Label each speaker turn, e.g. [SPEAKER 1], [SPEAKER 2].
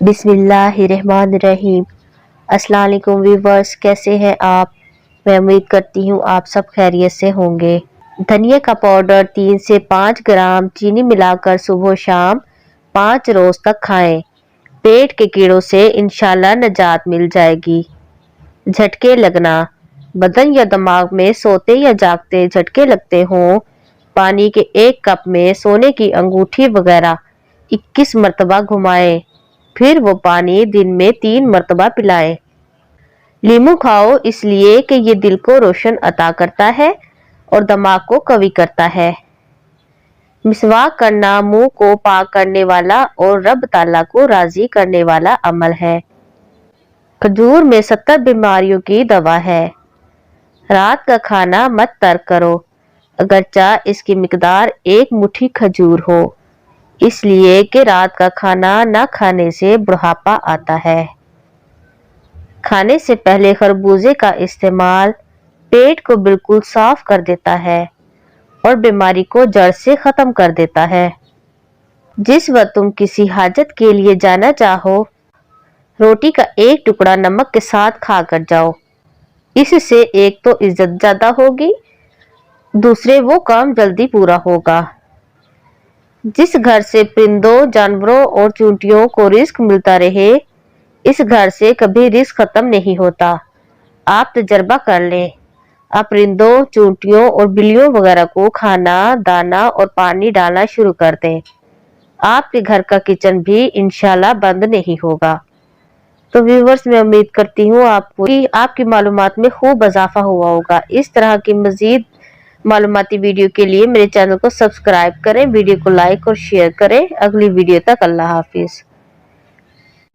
[SPEAKER 1] बिस्मिल्लाहिर्रहमानिर्रहीम। अस्सलाम वालेकुम व्यूअर्स, कैसे हैं आप? मैं उम्मीद करती हूँ आप सब खैरियत से होंगे। धनिया का पाउडर 3 से 5 ग्राम चीनी मिलाकर सुबह शाम 5 रोज तक खाएं। पेट के कीड़ों से इंशाल्लाह निजात मिल जाएगी। झटके लगना, बदन या दिमाग में सोते या जागते झटके लगते हों, पानी के 1 कप में सोने की अंगूठी वगैरह 21 मरतबा घुमाएं, फिर वो पानी दिन में 3 मरतबा पिलाएं। लीमू खाओ इसलिए कि ये दिल को रोशन अता करता है और दिमाग को कवी करता है। मिसवाक करना मुंह को पाक करने वाला और रब ताला को राजी करने वाला अमल है। खजूर में 70 बीमारियों की दवा है। रात का खाना मत तर्क करो, अगरचा इसकी मिकदार 1 मुट्ठी खजूर हो, इसलिए कि रात का खाना न खाने से बुढ़ापा आता है। खाने से पहले खरबूजे का इस्तेमाल पेट को बिल्कुल साफ कर देता है और बीमारी को जड़ से खत्म कर देता है। जिस वक्त तुम किसी हाजत के लिए जाना चाहो, रोटी का 1 टुकड़ा नमक के साथ खा कर जाओ। इससे एक तो इज्जत ज्यादा होगी, दूसरे वो काम जल्दी पूरा होगा। जिस घर से परिंदों, जानवरों और चूंटियों को रिस्क मिलता रहे, इस घर से कभी रिस्क खत्म नहीं होता। आप तजर्बा कर लें। आप परिंदों, चूंटियों और बिल्लियों वगैरह को खाना, दाना और पानी डालना शुरू कर दें, आपके घर का किचन भी इंशाल्लाह बंद नहीं होगा। तो व्यूअर्स, मैं उम्मीद करती हूँ आपको कि आपकी मालूमात में खूब इजाफा हुआ होगा। इस तरह की मजीद मालूमाती वीडियो के लिए मेरे चैनल को सब्सक्राइब करें, वीडियो को लाइक और शेयर करें। अगली वीडियो तक अल्लाह हाफिज।